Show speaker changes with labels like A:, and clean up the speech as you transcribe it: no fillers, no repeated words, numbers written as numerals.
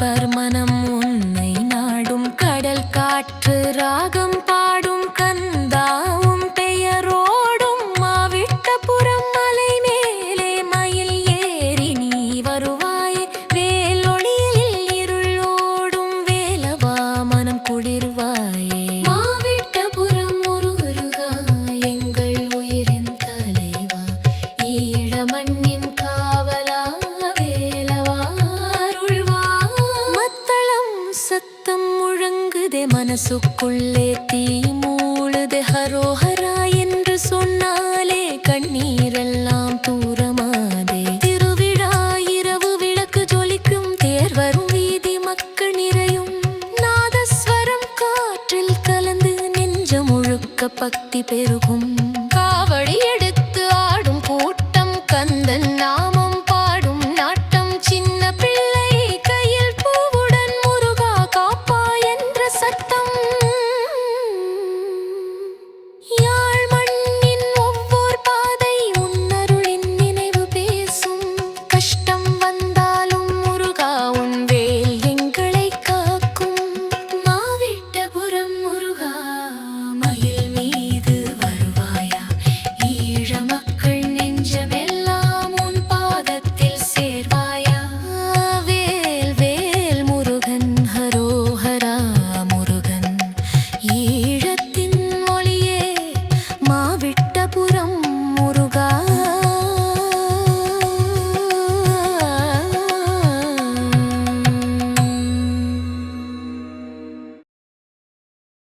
A: பர்மனம் உன்னை நாடும் கடல் காற்று ராகம் பாடும் கந்தாவும் பெயரோடும் மாவிட்டபுரம் மலை மேலே மயில் ஏறி நீ வருவாய் வேலொளியில் இருளோடும் வேலவா மனம் குளிர்வாயே மாவிட்டபுரம் முருகா எங்கள் உயிரின் தலைவா ஈழ மண்ணின் காவலா வேலவா அருள்வா மத்தளம் சத்தம் முழங்குதே மனசுக்குள்ளே தீ மூழுதே ஹரோஹரா என்று சொன்னாலே கண்ணீரெல்லாம் தூரமாதே திருவிழா இரவு விளக்கு ஜொலிக்கும் தேர் வரும் வீதி மக்கள் நிறையும் நாதஸ்வரம் காற்றில் கலந்து நெஞ்சம் முழுக்க பக்தி பெருகும்